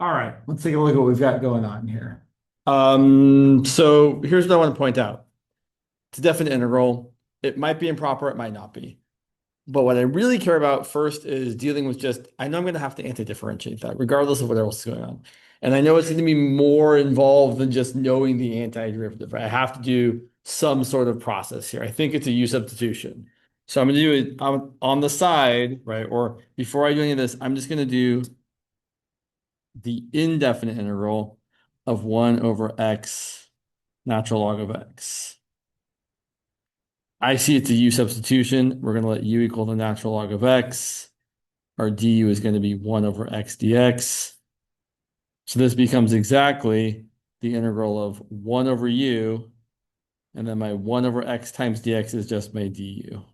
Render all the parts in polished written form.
All right, let's take a look at what we've got going on here. So here's what I want to point out. It's a definite integral. It might be improper, it might not be. But what I really care about first is dealing with just, I know I'm going to have to anti-differentiate that regardless of what else is going on. And I know it's going to be more involved than just knowing the antiderivative, right? I have to do some sort of process here. I think it's a U substitution. So I'm going to do it on the side, right? Or before I do any of this, I'm just going to do the indefinite integral of 1 over x natural log of x. I see it's a u substitution. We're going to let u equal the natural log of x. Our du is going to be 1 over x dx. So this becomes exactly the integral of 1 over u, and then my 1 over x times dx is just my du.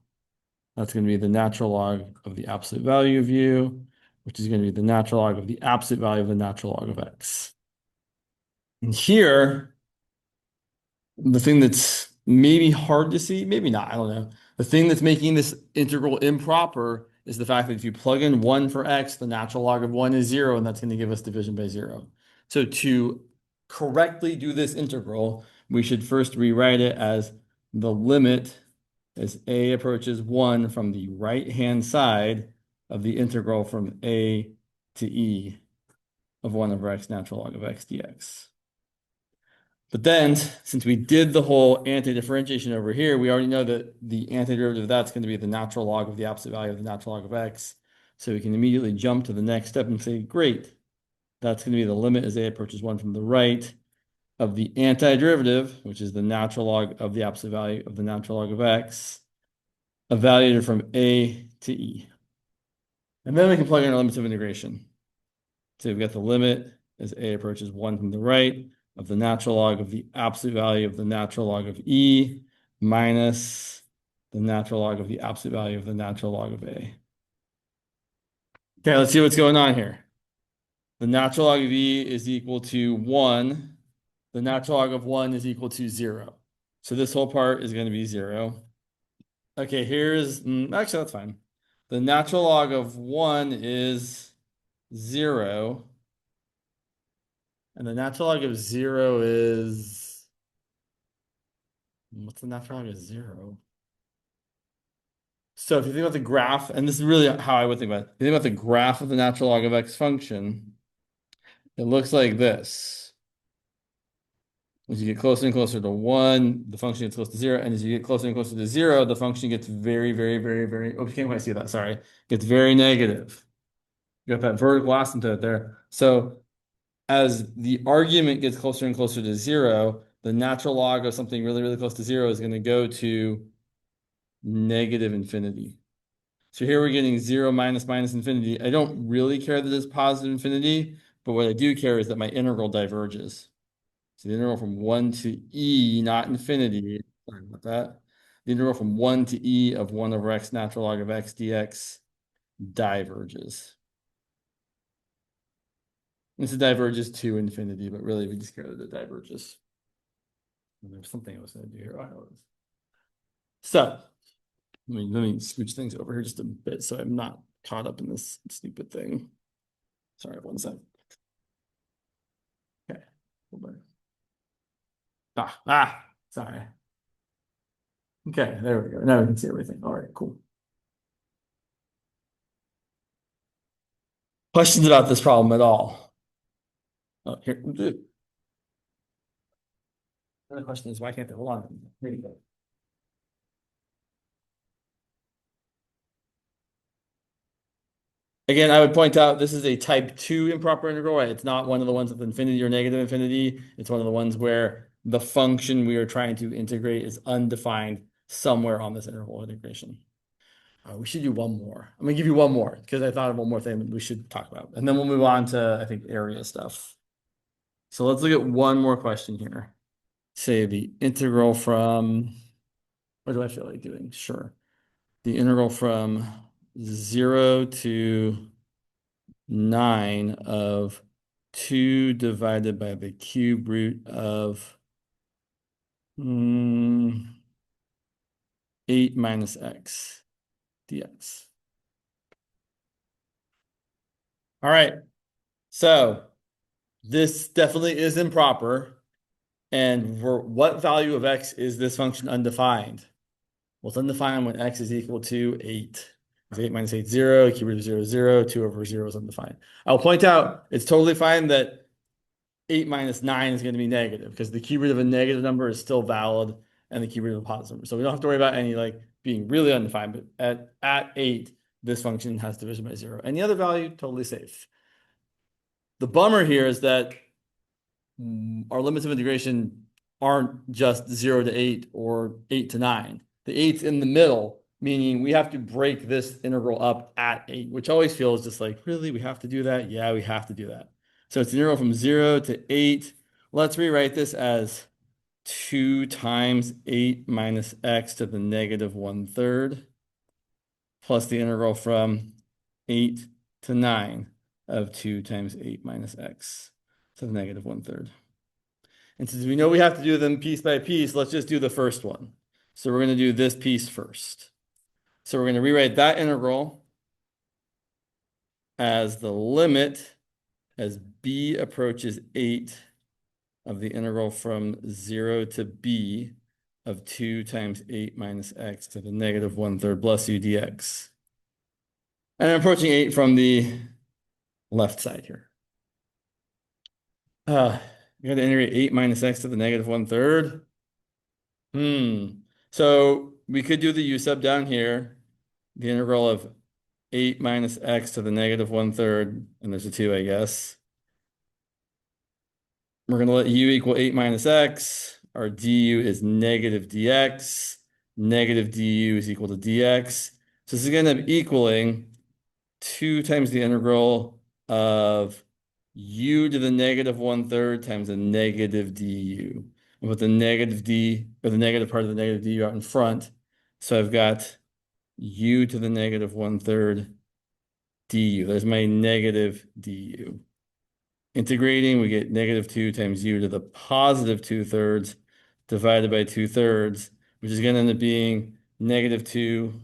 That's going to be the natural log of the absolute value of u, which is going to be the natural log of the absolute value of the natural log of x. And here, the thing that's maybe hard to see, maybe not, I don't know. The thing that's making this integral improper is the fact that if you plug in 1 for x, the natural log of 1 is 0, and that's going to give us division by 0. So to correctly do this integral, we should first rewrite it as the limit as a approaches 1 from the right-hand side of the integral from a to e of 1 over x natural log of x dx. But then, since we did the whole anti-differentiation over here, we already know that the antiderivative of that's going to be the natural log of the absolute value of the natural log of x. So we can immediately jump to the next step and say, great, that's going to be the limit as a approaches 1 from the right of the antiderivative, which is the natural log of the absolute value of the natural log of x, evaluated from a to e. And then we can plug in our limits of integration. So we've got the limit as a approaches 1 from the right of the natural log of the absolute value of the natural log of e minus the natural log of the absolute value of the natural log of a. Okay, let's see what's going on here. The natural log of e is equal to 1. The natural log of 1 is equal to 0. So this whole part is going to be 0. Okay, actually, that's fine. The natural log of 1 is 0. And the natural log of 0 is, what's the natural log of 0? So if you think about the graph, and this is really how I would think about it. If you think about the graph of the natural log of x function, it looks like this. As you get closer and closer to 1, the function gets close to 0. And as you get closer and closer to 0, the function gets very, very, very, very, oh, you can't quite see that, sorry. Gets very negative. You got that vertical asymptote there. So as the argument gets closer and closer to 0, the natural log of something really, really close to 0 is going to go to negative infinity. So here we're getting 0 minus minus infinity. I don't really care that it's positive infinity, but what I do care is that my integral diverges. So the integral from 1 to e, not infinity, sorry about that. The integral from 1 to e of 1 over x natural log of x dx diverges. This diverges to infinity, but really we just care that it diverges. And there's something I was going to do here. So let me scooch things over here just a bit so I'm not caught up in this stupid thing. Sorry, 1 sec. Okay. Sorry. Okay, there we go. Now we can see everything. All right, cool. Questions about this problem at all? Oh, here. Another question is why can't they hold on? Here you go. Again, I would point out this is a type 2 improper integral, right? It's not one of the ones with infinity or negative infinity. It's one of the ones where the function we are trying to integrate is undefined somewhere on this interval integration. We should do one more. I'm gonna give you one more because I thought of one more thing that we should talk about. And then we'll move on to, I think, area stuff. So let's look at one more question here. Say the integral from, what do I feel like doing? Sure. The integral from 0 to 9 of 2 divided by the cube root of 8 minus x dx. All right. So this definitely is improper. And for what value of x is this function undefined? Well, it's undefined when x is equal to 8. Because 8 minus 8 is 0, cube root of 0 is 0, 2 over 0 is undefined. I'll point out it's totally fine that 8 minus 9 is going to be negative because the cube root of a negative number is still valid and the cube root of a positive number. So we don't have to worry about any like being really undefined, but at 8, this function has division by 0. Any other value, totally safe. The bummer here is that our limits of integration aren't just 0 to 8 or 8 to 9. The 8's in the middle, meaning we have to break this integral up at 8, which always feels just like, really, we have to do that? Yeah, we have to do that. So it's an integral from 0 to 8. Let's rewrite this as 2 times 8 minus x to the negative 1/3 plus the integral from 8 to 9 of 2 times 8 minus x to the negative 1/3. And since we know we have to do them piece by piece, let's just do the first one. So we're going to do this piece first. So we're going to rewrite that integral as the limit as b approaches 8 of the integral from 0 to b of 2 times 8 minus x to the negative 1/3 plus u dx. And I'm approaching 8 from the left side here. You're going to integrate 8 minus x to the negative 1/3. So we could do the u sub down here, the integral of 8 minus x to the negative 1/3, and there's a 2, I guess. We're going to let u equal 8 minus x. Our du is negative dx. Negative du is equal to dx. So this is going to end up equaling 2 times the integral of u to the negative 1/3 times the negative du. I'll put the negative d, or the negative part of the negative du out in front. So I've got u to the negative 1/3 du. There's my negative du. Integrating, we get negative 2 times u to the positive 2/3 divided by 2/3, which is going to end up being negative 2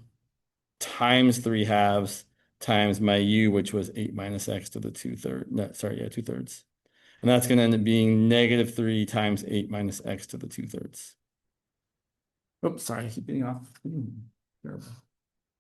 times 3/2 times my u, which was 8 minus x to the 2/3. No, sorry, yeah, 2/3. And that's going to end up being negative 3 times 8 minus x to the 2/3. Oops, sorry, I keep getting off. Terrible.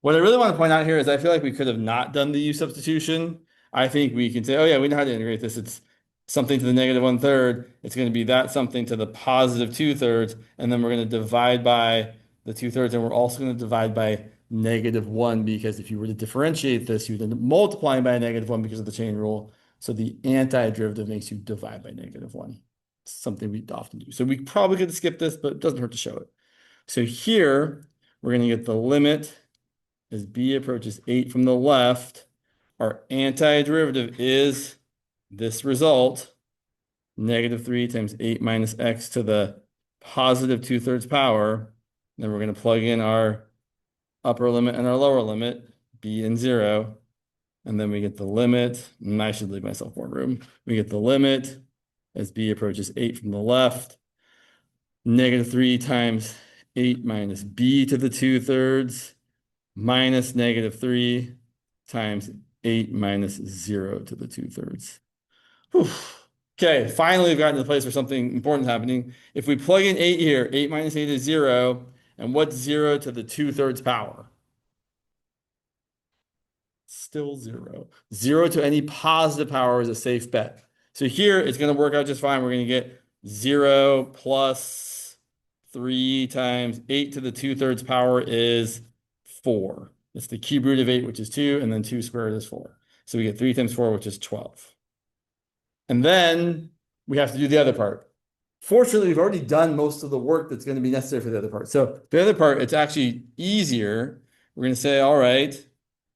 What I really want to point out here is I feel like we could have not done the u substitution. I think we can say, oh yeah, we know how to integrate this. It's something to the negative 1/3. It's going to be that something to the positive 2/3. And then we're going to divide by the 2/3. And we're also going to divide by negative 1 because if you were to differentiate this, you would end up multiplying by a negative 1 because of the chain rule. So the antiderivative makes you divide by negative 1. It's something we often do. So we probably could skip this, but it doesn't hurt to show it. So here we're going to get the limit as b approaches 8 from the left. Our antiderivative is this result, negative 3 times 8 minus x to the positive 2/3 power. Then we're going to plug in our upper limit and our lower limit, b and 0. And then we get the limit, and I should leave myself more room. We get the limit as b approaches 8 from the left, negative 3 times 8 minus b to the 2/3 minus negative 3 times 8 minus 0 to the 2/3. Okay, finally we've gotten to the place where something important is happening. If we plug in 8 here, 8 minus 8 is 0. And what's 0 to the 2/3 power? Still 0. 0 to any positive power is a safe bet. So here it's going to work out just fine. We're going to get 0 plus 3 times 8 to the 2/3 power is 4. It's the cube root of 8, which is 2, and then 2 squared is 4. So we get 3 times 4, which is 12. And then we have to do the other part. Fortunately, we've already done most of the work that's going to be necessary for the other part. So the other part, it's actually easier. We're going to say, all right,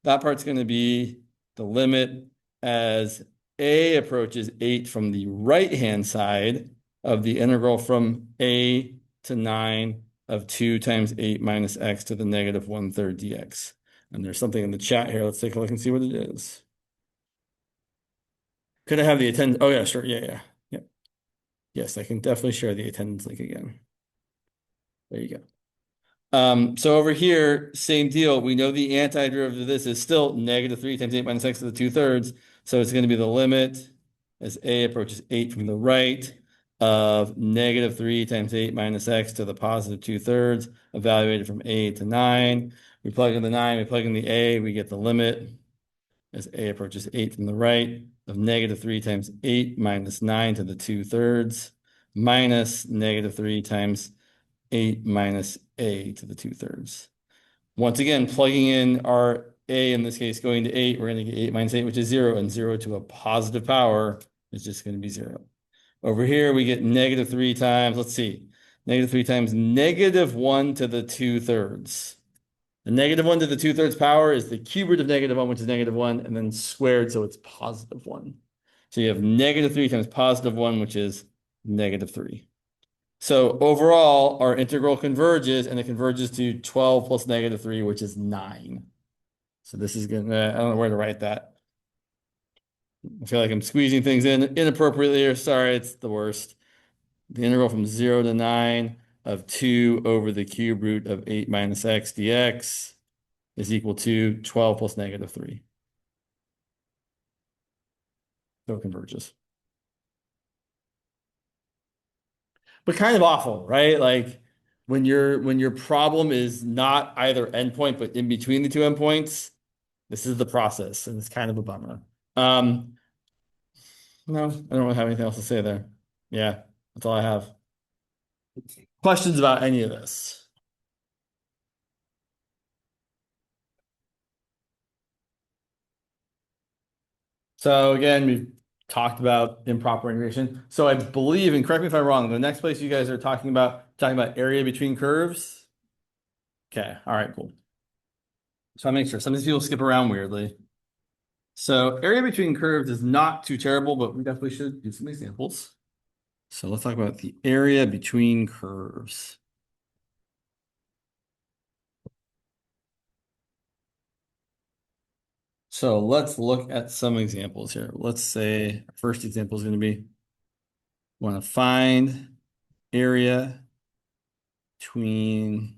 that part's going to be the limit as a approaches 8 from the right-hand side of the integral from a to 9 of 2 times 8 minus x to the negative 1/3 dx. And there's something in the chat here. Let's take a look and see what it is. Could I have the attendance? Oh, yeah, sure. Yeah. Yes, I can definitely share the attendance link again. There you go. So over here, same deal. We know the antiderivative of this is still negative 3 times 8 minus x to the 2/3. So it's going to be the limit as a approaches 8 from the right of negative 3 times 8 minus x to the positive 2/3, evaluated from 8 to 9. We plug in the 9, we plug in the a, we get the limit as a approaches 8 from the right of negative 3 times 8 minus 9 to the 2/3 minus negative 3 times 8 minus a to the 2/3. Once again, plugging in our a, in this case, going to 8, we're going to get 8 minus 8, which is 0, and 0 to a positive power is just going to be 0. Over here, we get negative 3 times, let's see, negative 3 times negative 1 to the 2/3. The negative 1 to the 2/3 power is the cube root of negative 1, which is negative 1, and then squared, so it's positive 1. So you have negative 3 times positive 1, which is negative 3. So overall, our integral converges, and it converges to 12 plus negative 3, which is 9. So this is going to, I don't know where to write that. I feel like I'm squeezing things in inappropriately, or sorry, it's the worst. The integral from 0 to 9 of 2 over the cube root of 8 minus x dx is equal to 12 plus negative 3. So it converges. But kind of awful, right? Like when your problem is not either endpoint, but in between the two endpoints, this is the process, and it's kind of a bummer. No, I don't really have anything else to say there. Yeah, that's all I have. Questions about any of this? So again, we've talked about improper integration. So I believe, and correct me if I'm wrong, the next place you guys are talking about area between curves. Okay, all right, cool. So I make sure some of these people skip around weirdly. So area between curves is not too terrible, but we definitely should do some examples. So let's talk about the area between curves. So let's look at some examples here. Let's say our first example is going to be want to find area between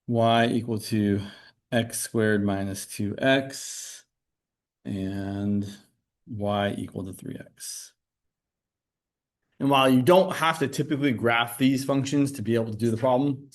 y equal to x squared minus 2x and y equal to 3x. And while you don't have to typically graph these functions to be able to do the problem,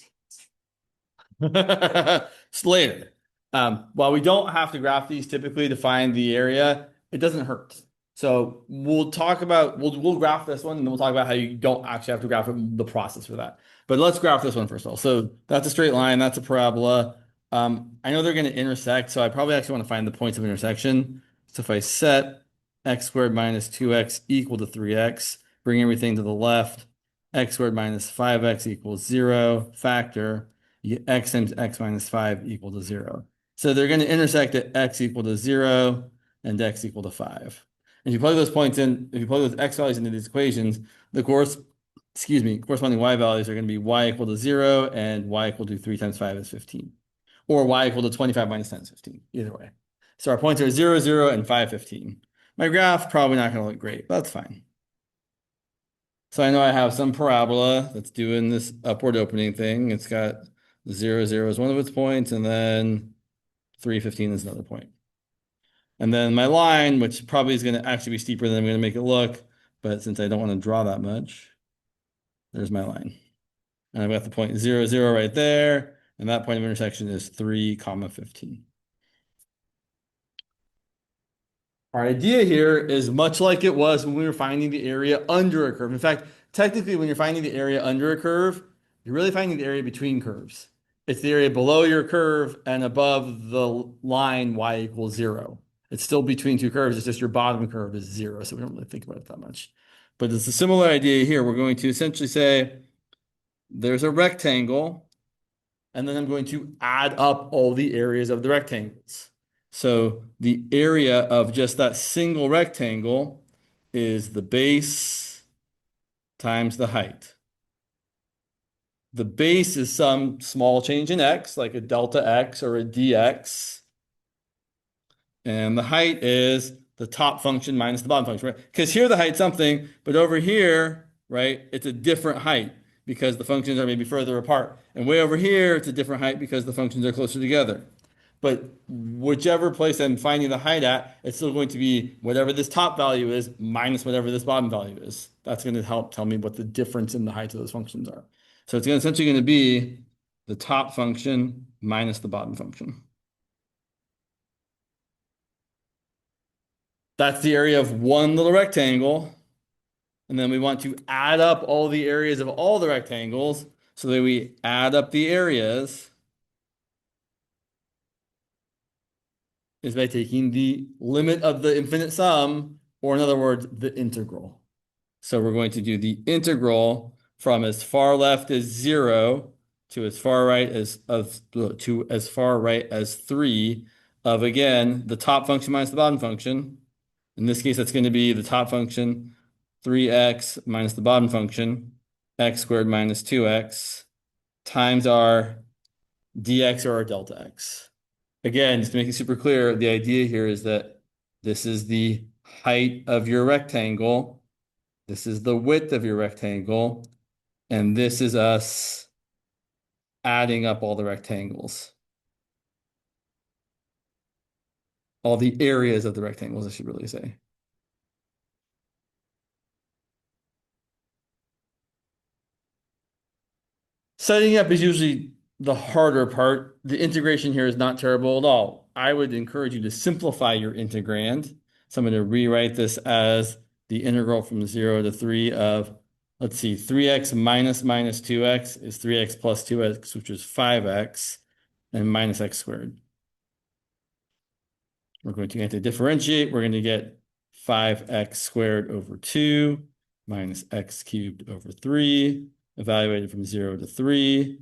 it's later. While we don't have to graph these typically to find the area, it doesn't hurt. So we'll graph this one, and then we'll talk about how you don't actually have to graph the process for that. But let's graph this one first of all. So that's a straight line, that's a parabola. I know they're going to intersect, so I probably actually want to find the points of intersection. So if I set x squared minus 2x equal to 3x, bring everything to the left, x squared minus 5x equals 0, factor, you get x times x minus 5 equal to 0. So they're going to intersect at x equal to 0 and x equal to 5. And if you plug those points in, if you plug those x values into these equations, the corresponding y values are going to be y equal to 0 and y equal to 3 times 5 is 15. Or y equal to 25 minus 10 is 15, either way. So our points are 0, 0, and 5, 15. My graph probably not going to look great, but that's fine. So I know I have some parabola that's doing this upward opening thing. It's got 0, 0 is one of its points, and then 3, 15 is another point. And then my line, which probably is going to actually be steeper than I'm going to make it look, but since I don't want to draw that much, there's my line. And I've got the point 0, 0 right there, and that point of intersection is 3, 15. Our idea here is much like it was when we were finding the area under a curve. In fact, technically, when you're finding the area under a curve, you're really finding the area between curves. It's the area below your curve and above the line y equals 0. It's still between two curves. It's just your bottom curve is 0, so we don't really think about it that much. But it's a similar idea here. We're going to essentially say there's a rectangle, and then I'm going to add up all the areas of the rectangles. So the area of just that single rectangle is the base times the height. The base is some small change in x, like a delta x or a dx. And the height is the top function minus the bottom function, right? Because here the height's something, but over here, right, it's a different height because the functions are maybe further apart. And way over here, it's a different height because the functions are closer together. but whichever place I'm finding the height at, it's still going to be whatever this top value is minus whatever this bottom value is. That's going to help tell me what the difference in the height of those functions are. So it's essentially going to be the top function minus the bottom function. That's the area of one little rectangle. And then we want to add up all the areas of all the rectangles. So that we add up the areas is by taking the limit of the infinite sum, or in other words, the integral. So we're going to do the integral from as far left as 0 to as far right as 3 of, again, the top function minus the bottom function. In this case, that's going to be the top function 3x minus the bottom function x squared minus 2x times our dx or our delta x. Again, just to make it super clear, the idea here is that this is the height of your rectangle, this is the width of your rectangle, and this is us adding up all the rectangles. All the areas of the rectangles, I should really say. Setting up is usually the harder part. The integration here is not terrible at all. I would encourage you to simplify your integrand. So I'm going to rewrite this as the integral from 0 to 3 of, let's see, 3x minus 2x is 3x plus 2x, which is 5x, and minus x squared. We're going to anti-differentiate. We're going to get 5x squared over 2 minus x cubed over 3, evaluated from 0 to 3.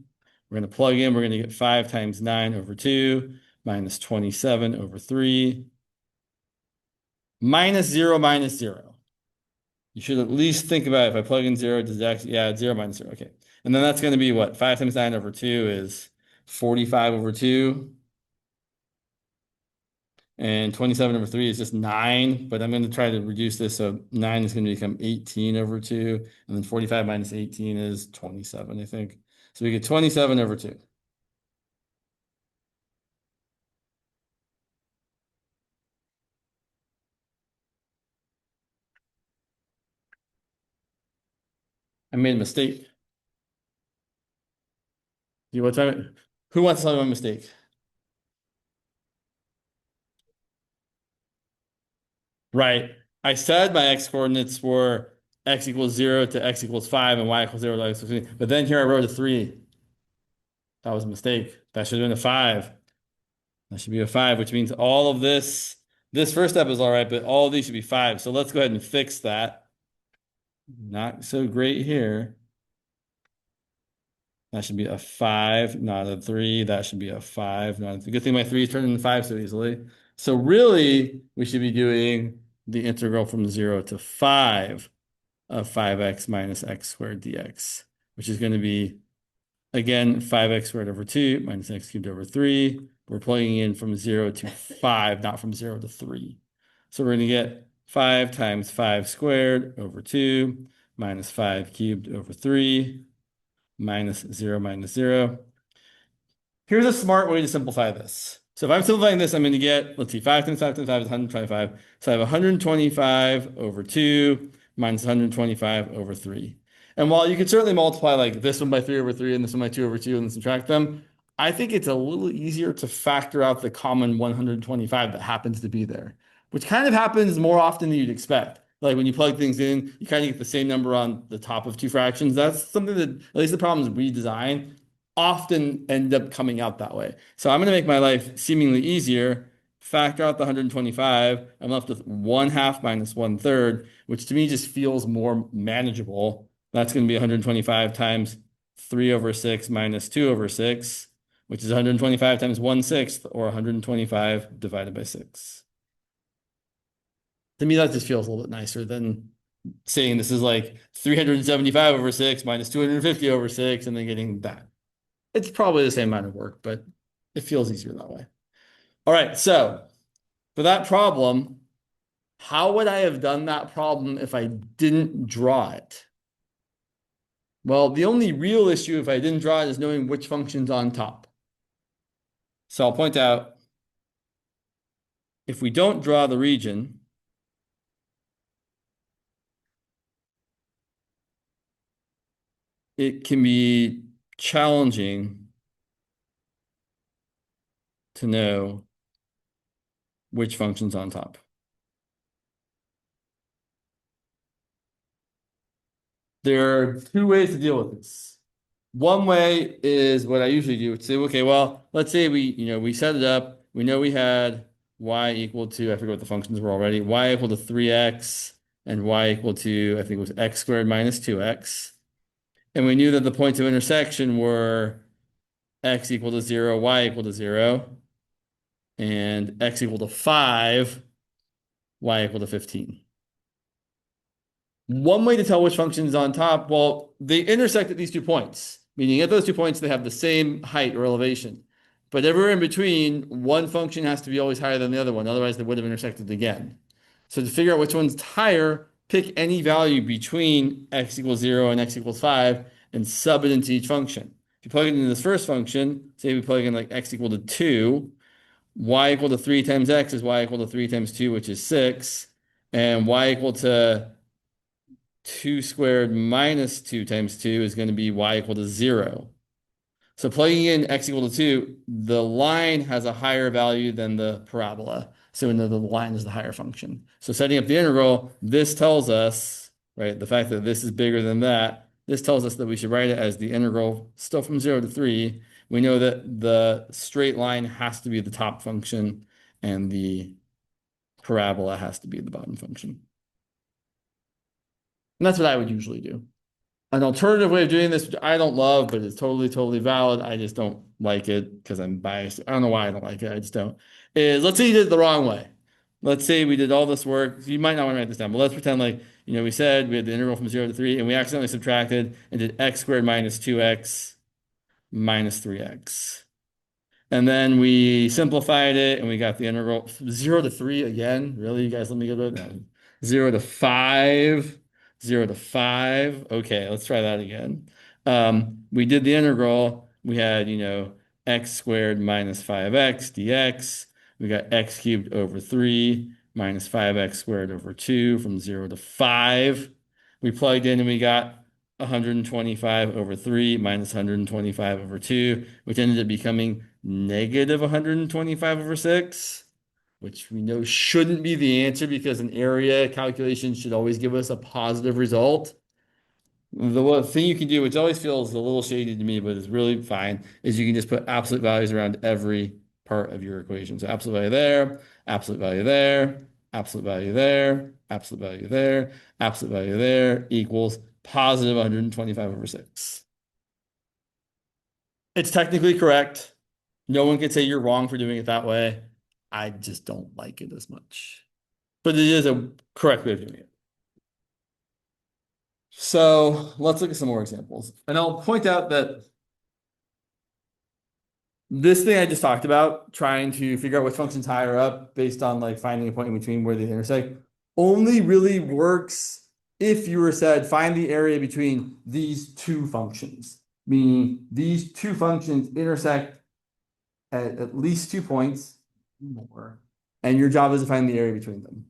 We're going to plug in. We're going to get 5 times 9 over 2 minus 27 over 3 minus 0 minus 0. You should at least think about it. If I plug in 0, does it actually, yeah, it's 0 minus 0. Okay. And then that's going to be what? 5 times 9 over 2 is 45 over 2. And 27 over 3 is just 9, but I'm going to try to reduce this. So 9 is going to become 18 over 2. And then 45 minus 18 is 27, I think. So we get 27 over 2. I made a mistake. Who wants to tell me my mistake? Right. I said my x coordinates were x equals 0 to x equals 5 and y equals 0 to x equals 3. But then here I wrote a 3. That was a mistake. That should have been a 5. That should be a 5, which means all of this first step is all right, but all of these should be 5. So let's go ahead and fix that. Not so great here. That should be a 5, not a 3. That should be a 5, not a 3. Good thing my 3 is turned into 5 so easily. So really, we should be doing the integral from 0 to 5 of 5x minus x squared dx, which is going to be, again, 5x squared over 2 minus x cubed over 3. We're plugging in from 0 to 5, not from 0 to 3. So we're going to get 5 times 5 squared over 2 minus 5 cubed over 3 minus 0 minus 0. Here's a smart way to simplify this. So if I'm simplifying this, I'm going to get, let's see, 5 times 5 times 5 is 125. So I have 125 over 2 minus 125 over 3. And while you could certainly multiply like this one by 3 over 3 and this one by 2 over 2 and then subtract them, I think it's a little easier to factor out the common 125 that happens to be there, which kind of happens more often than you'd expect. Like when you plug things in, you kind of get the same number on the top of two fractions. That's something that, at least the problems we design, often end up coming out that way. So I'm going to make my life seemingly easier, factor out the 125. I'm left with 1/2 minus 1/3, which to me just feels more manageable. That's going to be 125 times 3 over 6 minus 2 over 6, which is 125 times 1/6, or 125 divided by 6. To me, that just feels a little bit nicer than saying this is like 375 over 6 minus 250 over 6 and then getting that. It's probably the same amount of work, but it feels easier that way. All right, so for that problem, how would I have done that problem if I didn't draw it? Well, the only real issue if I didn't draw it is knowing which function's on top. So I'll point out if we don't draw the region, it can be challenging to know which function's on top. There are two ways to deal with this. One way is what I usually do, say, okay, well, let's say we set it up. We know we had y equal to, I forget what the functions were already, y equal to 3x and y equal to, I think it was x squared minus 2x. And we knew that the points of intersection were x equal to 0, y equal to 0, and x equal to 5, y equal to 15. One way to tell which function is on top, well, they intersect at these 2 points, meaning at those 2 points, they have the same height or elevation. But everywhere in between, one function has to be always higher than the other one. Otherwise, they would have intersected again. So to figure out which one's higher, pick any value between x equals 0 and x equals 5 and sub it into each function. If you plug it into this first function, say we plug in like x equal to 2, y equal to 3 times x is y equal to 3 times 2, which is 6. And y equal to 2 squared minus 2 times 2 is going to be y equal to 0. So plugging in x equal to 2, the line has a higher value than the parabola. So we know the line is the higher function. So setting up the integral, this tells us, right, the fact that this is bigger than that, this tells us that we should write it as the integral still from 0 to 3. We know that the straight line has to be the top function and the parabola has to be the bottom function. And that's what I would usually do. An alternative way of doing this, which I don't love, but it's totally, totally valid. I just don't like it because I'm biased. I don't know why I don't like it. I just don't. Is let's say you did it the wrong way. Let's say we did all this work. You might not want to write this down, but let's pretend like, we said we had the integral from 0 to 3 and we accidentally subtracted and did x squared minus 2x minus 3x. And then we simplified it and we got the integral 0 to 3 again. Really? You guys let me go to it? No. 0 to 5. 0 to 5. Okay, let's try that again. We did the integral. We had, x squared minus 5x dx. We got x cubed over 3 minus 5x squared over 2 from 0 to 5. We plugged in and we got 125 over 3 minus 125 over 2, which ended up becoming negative 125 over 6, which we know shouldn't be the answer because an area calculation should always give us a positive result. The one thing you can do, which always feels a little shady to me, but is really fine, is you can just put absolute values around every part of your equation. So absolute value there, absolute value there, absolute value there, absolute value there, absolute value there equals positive 125 over 6. It's technically correct. No one can say you're wrong for doing it that way. I just don't like it as much. But it is a correct way of doing it. So let's look at some more examples. And I'll point out that this thing I just talked about, trying to figure out which function's higher up based on like finding a point in between where they intersect, only really works if you were said find the area between these two functions, meaning these two functions intersect at least 2 points more, and your job is to find the area between them.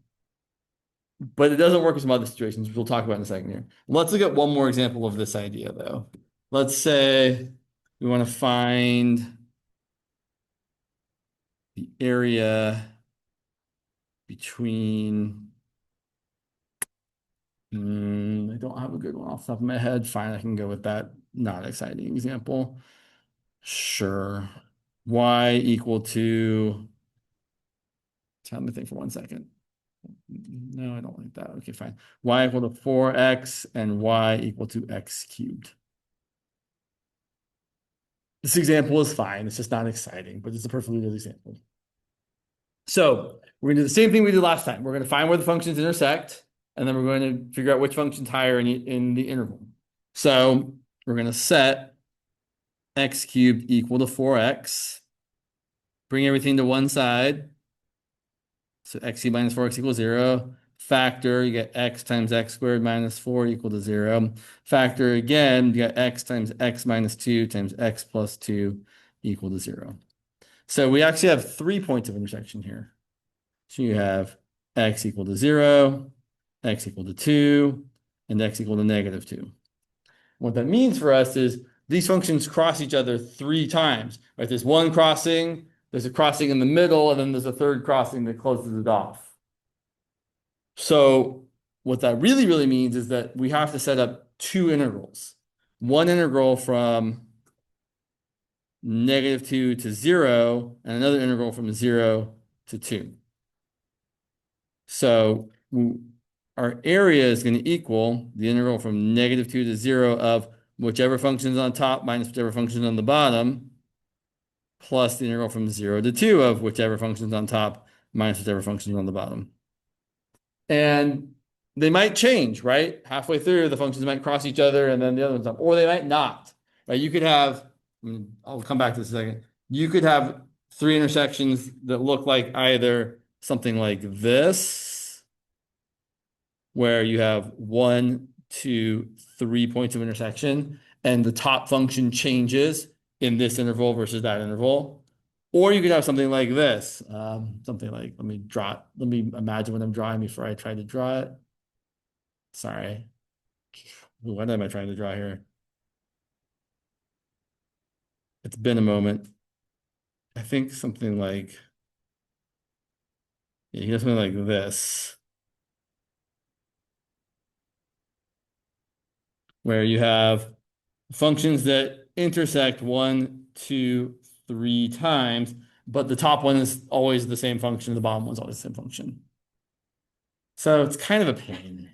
But it doesn't work with some other situations, which we'll talk about in a second here. Let's look at one more example of this idea, though. Let's say we want to find the area between. I don't have a good one off the top of my head. Fine, I can go with that not exciting example. Sure. Y equal to. Tell me think for 1 second. No, I don't like that. Okay, fine. Y equal to 4x and y equal to x cubed. This example is fine. It's just not exciting, but it's a perfectly good example. So we're going to do the same thing we did last time. We're going to find where the functions intersect, and then we're going to figure out which function's higher in the interval. So we're going to set x cubed equal to 4x. Bring everything to one side. So x cubed minus 4x equals 0. Factor, you get x times x squared minus 4 equal to 0. Factor again, you get x times x minus 2 times x plus 2 equal to 0. So we actually have 3 points of intersection here. So you have x equal to 0, x equal to 2, and x equal to -2. What that means for us is these functions cross each other 3 times, right? There's one crossing, there's a crossing in the middle, and then there's a third crossing that closes it off. So what that really means is that we have to set up 2 integrals. One integral from -2 to 0, and another integral from 0 to 2. So our area is going to equal the integral from -2 to 0 of whichever function is on top minus whichever function is on the bottom, plus the integral from 0 to 2 of whichever function is on top minus whichever function is on the bottom. And they might change, right? Halfway through, the functions might cross each other and then the other one's up, or they might not, right? You could have, I'll come back to this in a second. You could have 3 intersections that look like either something like this, where you have 1, 2, 3 points of intersection, and the top function changes in this interval versus that interval. Or you could have something like this, something like, let me draw it. Let me imagine what I'm drawing before I try to draw it. Sorry. What am I trying to draw here? It's been a moment. I think something like, yeah, you have something like this, where you have functions that intersect 1, 2, 3 times, but the top one is always the same function, the bottom one's always the same function. So it's kind of a pain.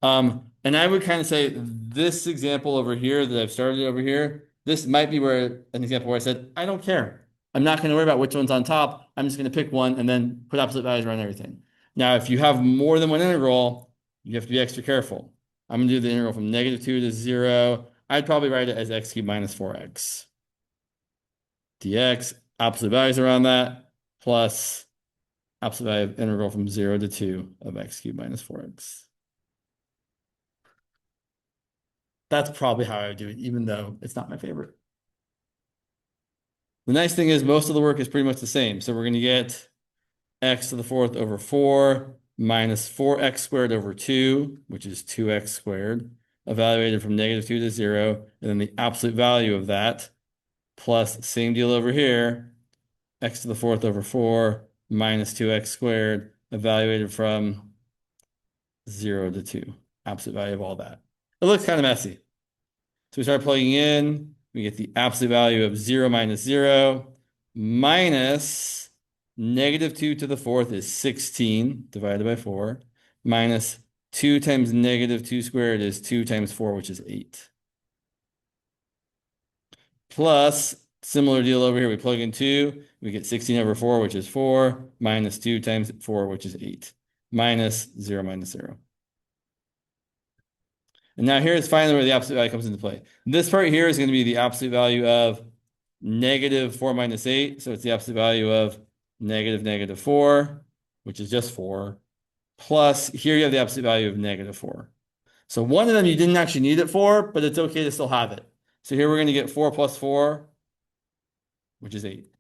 And I would kind of say this example over here that I've started over here, this might be where an example where I said, I don't care. I'm not going to worry about which one's on top. I'm just going to pick one and then put absolute values around everything. Now, if you have more than one integral, you have to be extra careful. I'm going to do the integral from -2 to 0. I'd probably write it as x cubed minus 4x. dx, absolute values around that, plus absolute value of integral from 0 to 2 of x cubed minus 4x. That's probably how I would do it, even though it's not my favorite. The nice thing is most of the work is pretty much the same. So we're going to get x to the 4th over 4 minus 4x squared over 2, which is 2x squared, evaluated from -2 to 0, and then the absolute value of that, plus same deal over here, x to the 4th over 4 minus 2x squared, evaluated from 0 to 2, absolute value of all that. It looks kind of messy. So we start plugging in, we get the absolute value of 0 minus 0 minus -2 to the 4th is 16 divided by 4 minus 2 times -2 squared is 2 times 4, which is 8. Plus, similar deal over here, we plug in 2, we get 16 over 4, which is 4, minus 2 times 4, which is 8, minus 0 minus 0. And now here's finally where the absolute value comes into play. This part here is going to be the absolute value of -4 minus 8. So it's the absolute value of -4, which is just 4. Plus, here you have the absolute value of -4. So one of them you didn't actually need it for, but it's okay to still have it. So here we're going to get 4 plus 4, which is 8.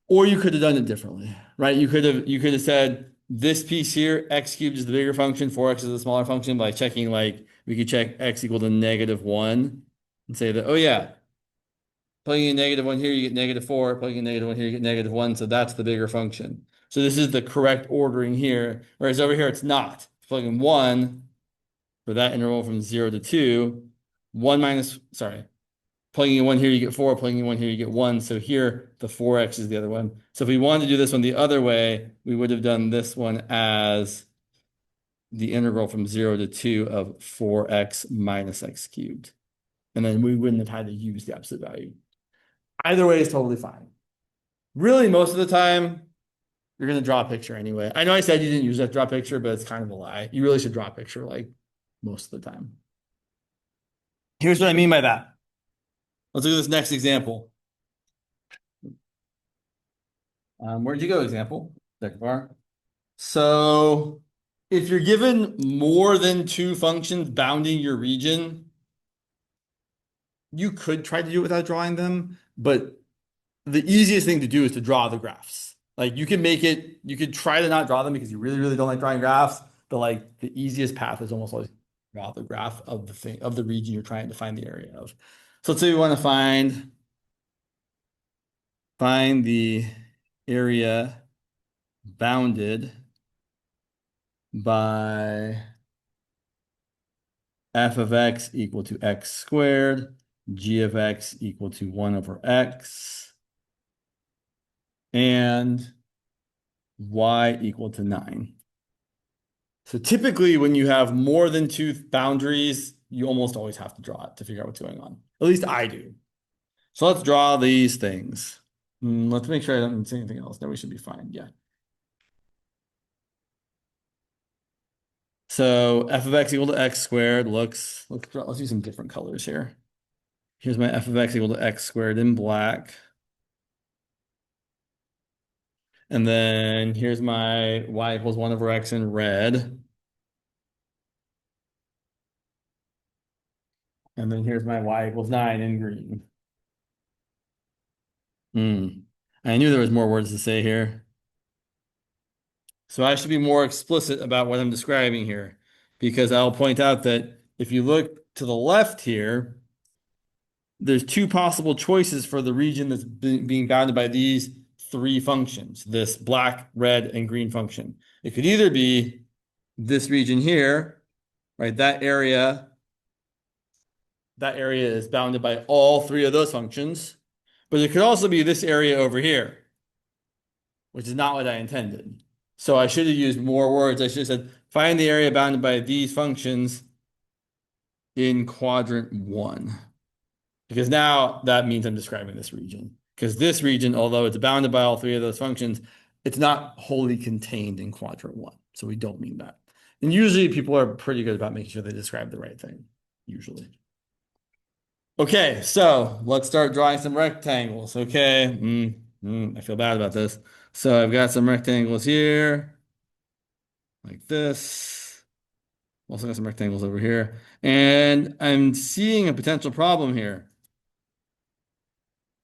Or you could have done it differently, right? You could have said this piece here, x cubed is the bigger function, 4x is the smaller function, by checking, like, we could check x equal to -1 and say that, oh yeah, plugging in -1 here, you get -4, plugging in -1 here, you get -1, so that's the bigger function. So this is the correct ordering here, whereas over here it's not. Plugging 1 for that interval from 0 to 2, plugging in 1 here, you get 4, plugging in 1 here, you get 1. So here, the 4x is the other one. So if we wanted to do this one the other way, we would have done this one as the integral from 0 to 2 of 4x minus x cubed. And then we wouldn't have had to use the absolute value. Either way is totally fine. Really, most of the time, you're going to draw a picture anyway. I know I said you didn't use that draw picture, but it's kind of a lie. You really should draw a picture, like, most of the time. Here's what I mean by that. Let's look at this next example. Where'd you go, example? Second bar. So if you're given more than 2 functions bounding your region, you could try to do it without drawing them, but the easiest thing to do is to draw the graphs. Like you can make it, you could try to not draw them because you really, really don't like drawing graphs, but like the easiest path is almost always draw the graph of the thing, of the region you're trying to find the area of. So let's say we want to find the area bounded by f of x equal to x squared, g of x equal to 1 over x, and y equal to 9. So typically when you have more than two boundaries, you almost always have to draw it to figure out what's going on. At least I do. So let's draw these things. Let's make sure I don't see anything else. No, we should be fine. Yeah. So f of x equal to x squared let's use some different colors here. Here's my f of x equal to x squared in black. And then here's my y equals 1 over x in red. And then here's my y equals 9 in green. I knew there was more words to say here. So I should be more explicit about what I'm describing here, because I'll point out that if you look to the left here, there's two possible choices for the region that's being bounded by these three functions, this black, red, and green function. It could either be this region here, right? That area is bounded by all three of those functions, but it could also be this area over here, which is not what I intended. So I should have used more words. I should have said, find the area bounded by these functions in quadrant 1. Because now that means I'm describing this region. Because this region, although it's bounded by all three of those functions, it's not wholly contained in quadrant 1. So we don't mean that. And usually people are pretty good about making sure they describe the right thing, usually. Okay, so let's start drawing some rectangles. Okay, I feel bad about this. So I've got some rectangles here, like this. Also got some rectangles over here. And I'm seeing a potential problem here.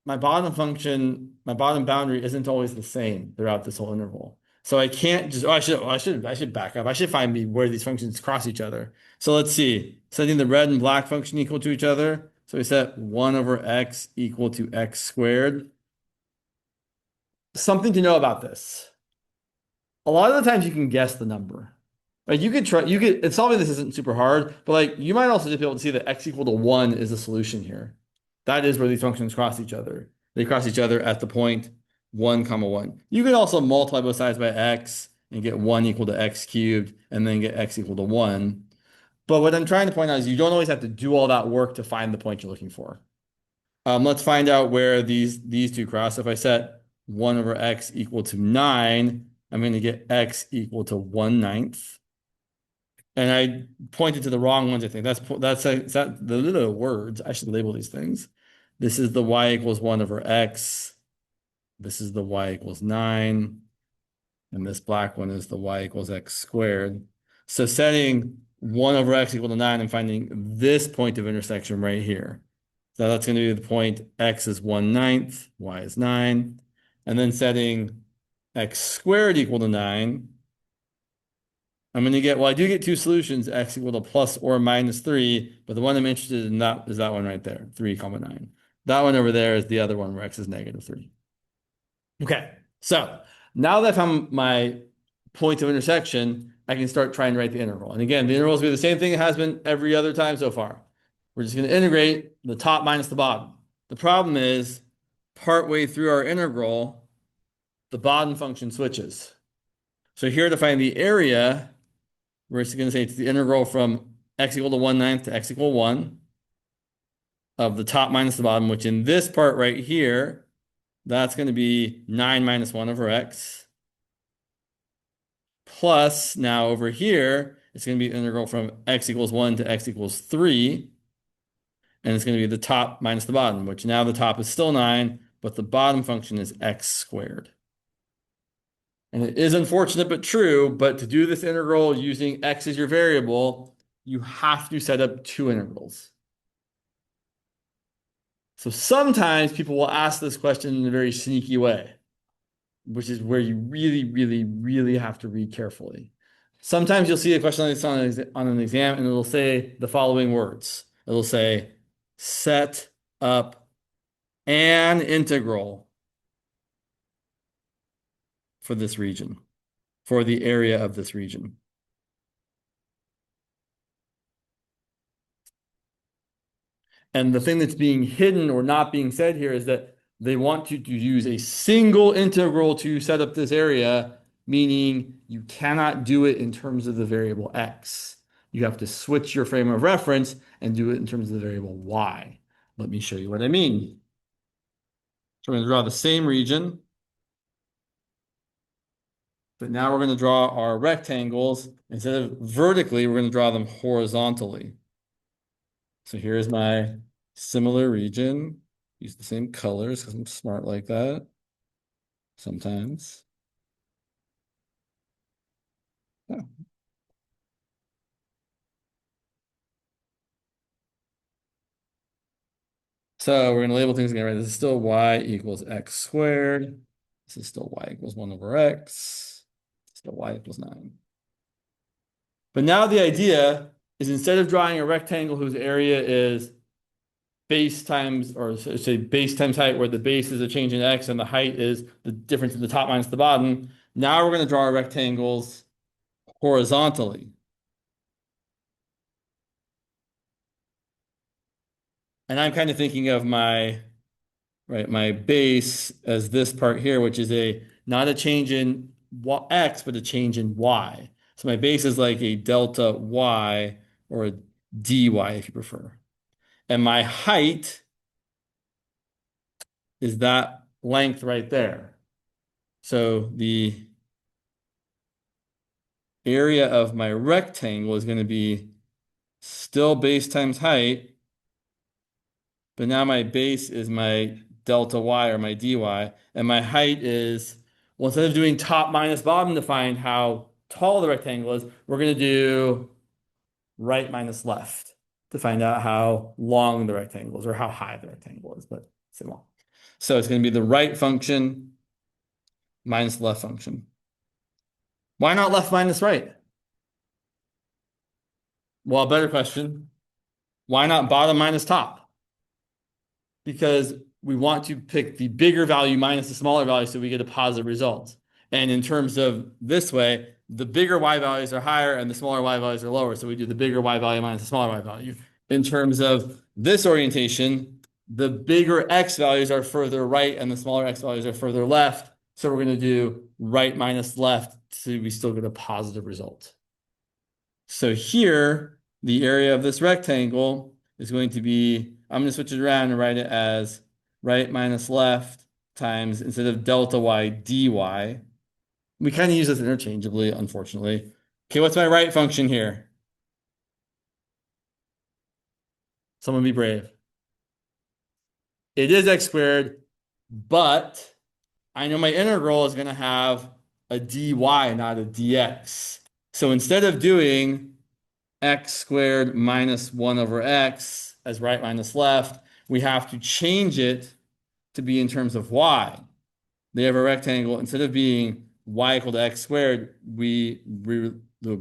My bottom function, my bottom boundary isn't always the same throughout this whole interval. So I can't just, I should back up. I should find me where these functions cross each other. So let's see, setting the red and black function equal to each other. So we set 1 over x equal to x squared. Something to know about this. A lot of the times you can guess the number. Like and solving this isn't super hard, but like you might also just be able to see that x equal to 1 is the solution here. That is where these functions cross each other. They cross each other at the point 1, comma 1. You can also multiply both sides by x and get 1 equal to x cubed and then get x equal to 1. But what I'm trying to point out is you don't always have to do all that work to find the point you're looking for. Let's find out where these two cross. If I set 1 over x equal to 9, I'm going to get x equal to 1/9. And I pointed to the wrong ones, I think. That's the little words. I should label these things. This is the y equals 1 over x. This is the y equals 9. And this black one is the y equals x squared. So setting 1 over x equal to 9 and finding this point of intersection right here. So that's going to be the point x is 1/9, y is 9. And then setting x squared equal to 9. I'm going to get, well, I do get two solutions, x equal to plus or minus 3, but the one I'm interested in that is that one right there, 3, comma 9. That one over there is the other one where x is negative 3. Okay, so now that I found my point of intersection, I can start trying to write the integral. And again, the integral is going to be the same thing it has been every other time so far. We're just going to integrate the top minus the bottom. The problem is, partway through our integral, the bottom function switches. So here to find the area, we're going to say it's the integral from x equal to 1/9 to x equal 1 of the top minus the bottom, which in this part right here, that's going to be 9 minus 1 over x. Plus, now over here, it's going to be the integral from x equals 1 to x equals 3. And it's going to be the top minus the bottom, which now the top is still 9, but the bottom function is x squared. And it is unfortunate but true, but to do this integral using x as your variable, you have to set up two integrals. So sometimes people will ask this question in a very sneaky way. which is where you really, really, really have to read carefully. Sometimes you'll see a question like this on an exam, and it'll say the following words. It'll say, set up an integral for this region, for the area of this region. And the thing that's being hidden or not being said here is that they want you to use a single integral to set up this area, meaning you cannot do it in terms of the variable x. You have to switch your frame of reference and do it in terms of the variable y. Let me show you what I mean. So we're going to draw the same region, but now we're going to draw our rectangles. Instead of vertically, we're going to draw them horizontally. So here's my similar region. Use the same colors because I'm smart like that sometimes. Yeah. So we're going to label things again, right? This is still y equals x squared. This is still y equals 1 over x. Still y equals 9. But now the idea is instead of drawing a rectangle whose area is base times, or say base times height, where the base is a change in x and the height is the difference in the top minus the bottom, now we're going to draw our rectangles horizontally. And I'm kind of thinking of my base as this part here, which is not a change in x, but a change in y. So my base is like a delta y or a dy if you prefer. And my height is that length right there. So the area of my rectangle is going to be still base times height, but now my base is my delta y or my dy, and my height is, well, instead of doing top minus bottom to find how tall the rectangle is, we're going to do right minus left to find out how long the rectangle is or how high the rectangle is, but say long. So it's going to be the right function minus the left function. Why not left minus right? Well, a better question. Why not bottom minus top? Because we want to pick the bigger value minus the smaller value so we get a positive result. And in terms of this way, the bigger y values are higher and the smaller y values are lower. So we do the bigger y value minus the smaller y value. In terms of this orientation, the bigger x values are further right and the smaller x values are further left. So we're going to do right minus left so we still get a positive result. So here, the area of this rectangle is going to be, I'm going to switch it around and write it as right minus left times, instead of delta y dy. We kind of use this interchangeably, unfortunately. Okay, what's my right function here? Someone be brave. It is x squared, but I know my integral is going to have a dy, not a dx. So instead of doing x squared minus 1 over x as right minus left, we have to change it to be in terms of y. They have a rectangle. Instead of being y equal to x squared, we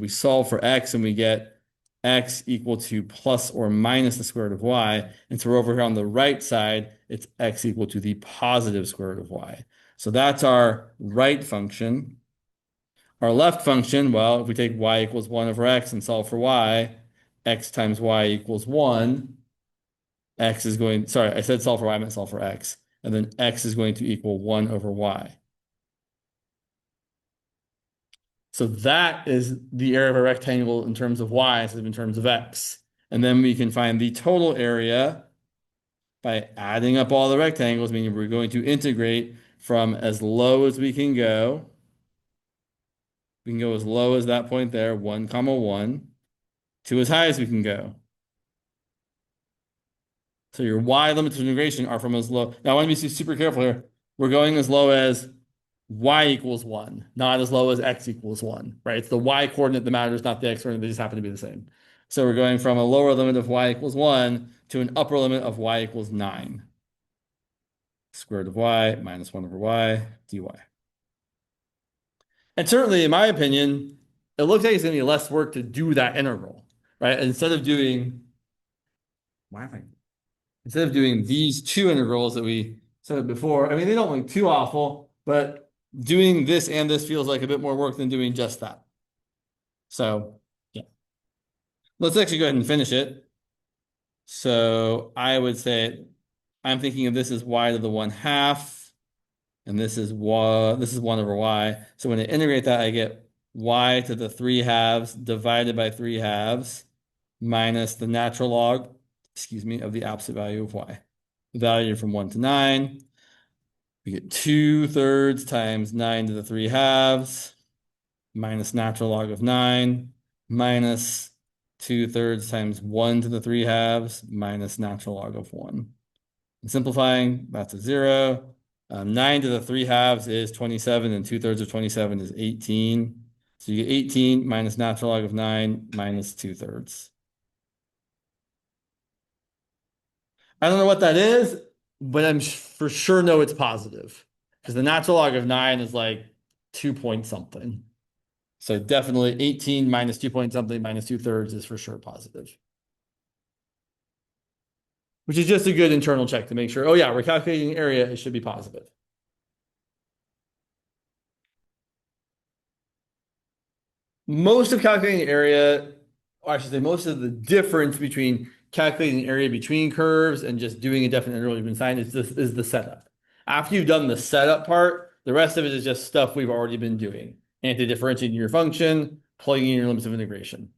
solve for x and we get x equal to plus or minus the square root of y. And so we're over here on the right side, it's x equal to the positive square root of y. So that's our right function. Our left function, well, if we take y equals 1 over x and solve for y, x times y equals 1. X is going, sorry, I said solve for y, I meant solve for x. And then x is going to equal 1 over y. So that is the area of a rectangle in terms of y instead of in terms of x. And then we can find the total area by adding up all the rectangles, meaning we're going to integrate from as low as we can go. We can go as low as that point there, 1 comma 1, to as high as we can go. So your y limits of integration are from as low. Now I want to be super careful here. We're going as low as y equals 1, not as low as x equals 1, right? It's the y coordinate that matters, not the x coordinate. They just happen to be the same. So we're going from a lower limit of y equals 1 to an upper limit of y equals 9. Square root of y minus 1 over y dy. And certainly, in my opinion, it looks like it's going to be less work to do that integral, right? Instead of doing, why am I, instead of doing these two integrals that we said before, I mean, they don't look too awful, but doing this and this feels like a bit more work than doing just that. So, yeah, let's actually go ahead and finish it. So I would say I'm thinking of this as y to the 1/2, and this is 1 over y. So when I integrate that, I get y to the 3/2 divided by 3/2 minus the natural log, excuse me, of the absolute value of y. The value from 1 to 9. We get 2/3 times 9 to the 3/2 minus natural log of 9 minus 2/3 times 1 to the 3/2 minus natural log of 1. And simplifying, that's a 0. 9 to the 3/2 is 27, and 2/3 of 27 is 18. So you get 18 minus natural log of 9 minus 2/3. I don't know what that is, but I'm for sure know it's positive because the natural log of 9 is like 2 point something. So definitely 18 minus 2 point something minus 2/3 is for sure positive. Which is just a good internal check to make sure, oh yeah, we're calculating area, it should be positive. Most of calculating area, or I should say most of the difference between calculating area between curves and just doing a definite interval you've been assigned is the setup. After you've done the setup part, the rest of it is just stuff we've already been doing. Anti-differentiating your function, plugging in your limits of integration.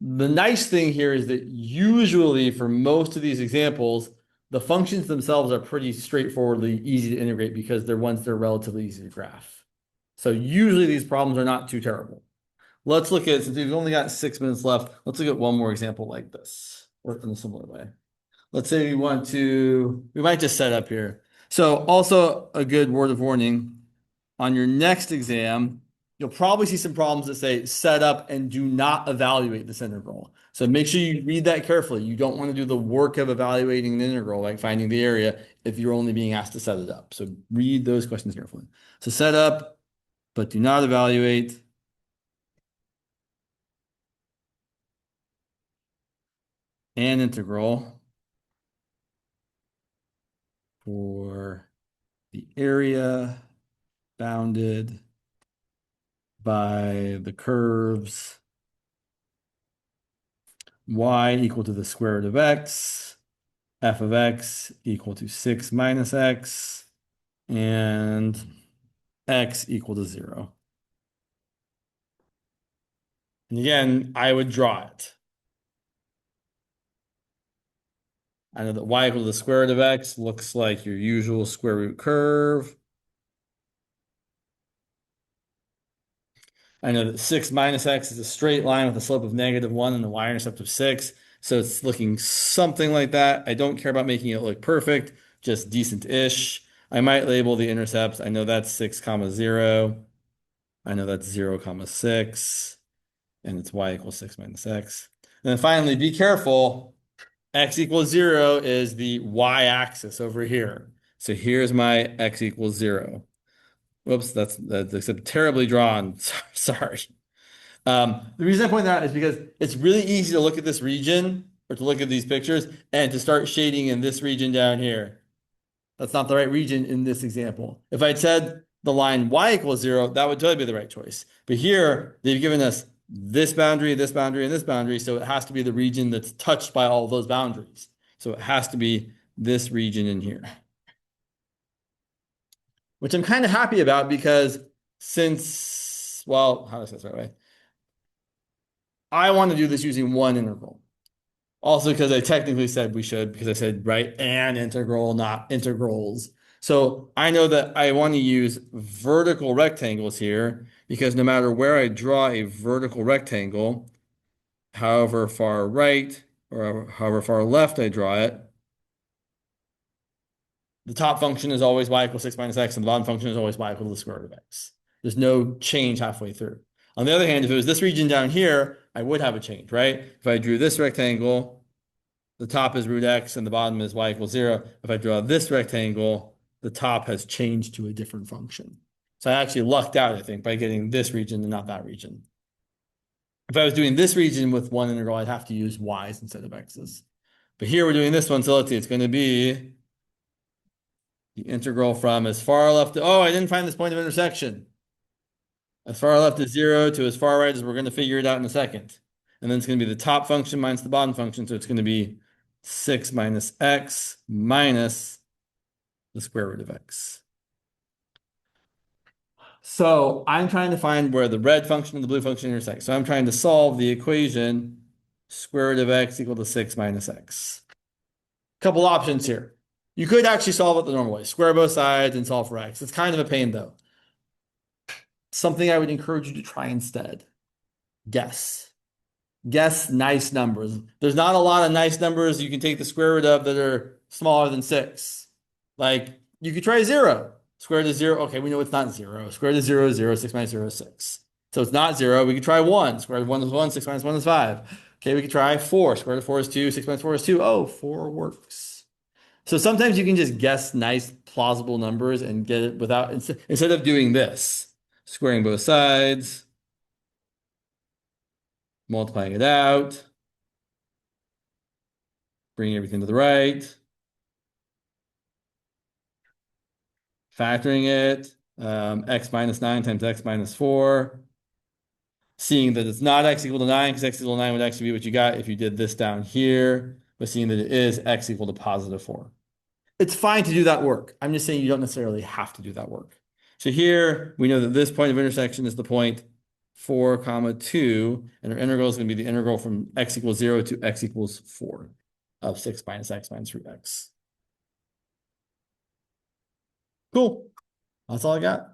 The nice thing here is that usually for most of these examples, the functions themselves are pretty straightforwardly easy to integrate because they're ones that are relatively easy to graph. So usually these problems are not too terrible. Let's look at, since we've only got 6 minutes left, let's look at one more example like this, or in a similar way. Let's say we might just set up here. So also a good word of warning, on your next exam, you'll probably see some problems that say set up and do not evaluate this integral. So make sure you read that carefully. You don't want to do the work of evaluating an integral, like finding the area, if you're only being asked to set it up. So read those questions carefully. So set up, but do not evaluate. An integral for the area bounded by the curves y equal to the square root of x, f of x equal to 6 minus x, and x equal to 0. And again, I would draw it. I know that y equal to the square root of x looks like your usual square root curve. I know that 6 minus x is a straight line with a slope of -1 and the y-intercept of 6. So it's looking something like that. I don't care about making it look perfect, just decent-ish. I might label the intercepts. I know that's 6, 0. I know that's 0, 6. And it's y equals 6 minus x. And then finally, be careful. X equals 0 is the y-axis over here. So here's my x equals 0. Whoops, that's terribly drawn. Sorry. The reason I point that out is because it's really easy to look at this region or to look at these pictures and to start shading in this region down here. That's not the right region in this example. If I'd said the line y equals 0, that would totally be the right choice. But here, they've given us this boundary, and this boundary, so it has to be the region that's touched by all those boundaries. So it has to be this region in here. Which I'm kind of happy about because since, well, how do I say this the right way? I want to do this using one integral. Also, because I technically said we should, because I said, right, an integral, not integrals. So I know that I want to use vertical rectangles here because no matter where I draw a vertical rectangle, however far right or however far left I draw it, the top function is always y equals 6 minus x, and the bottom function is always y equal to the square root of x. There's no change halfway through. On the other hand, if it was this region down here, I would have a change, right? If I drew this rectangle, the top is root x and the bottom is y equals 0. If I draw this rectangle, the top has changed to a different function. So I actually lucked out, I think, by getting this region and not that region. If I was doing this region with one integral, I'd have to use y's instead of x's. But here we're doing this one, so let's see, it's going to be the integral from as far left to, oh, I didn't find this point of intersection. As far left as 0 to as far right as we're going to figure it out in a second. And then it's going to be the top function minus the bottom function, so it's going to be 6 minus x minus the square root of x. So I'm trying to find where the red function and the blue function intersect. So I'm trying to solve the equation square root of x equal to 6 minus x. Couple options here. You could actually solve it the normal way, square both sides and solve for x. It's kind of a pain though. Something I would encourage you to try instead. Guess. Guess nice numbers. There's not a lot of nice numbers you can take the square root of that are smaller than 6. Like, you could try 0. Square root of 0, okay, we know it's not 0. Square root of 0 is 0, 6 minus 0 is 6. So it's not 0. We could try 1. Square root of 1 is 1, 6 minus 1 is 5. Okay, we could try 4. Square root of 4 is 2, 6 minus 4 is 2. Oh, 4 works. So sometimes you can just guess nice, plausible numbers and get it without, instead of doing this, squaring both sides, multiplying it out, bringing everything to the right, factoring it, x minus 9 times x minus 4, seeing that it's not x equal to 9, because x equal to 9 would actually be what you got if you did this down here, but seeing that it is x equal to positive 4. It's fine to do that work. I'm just saying you don't necessarily have to do that work. So here we know that this point of intersection is the point 4 comma 2, and our integral is going to be the integral from x equals 0 to x equals 4 of 6 minus x minus root x. Cool. That's all I got.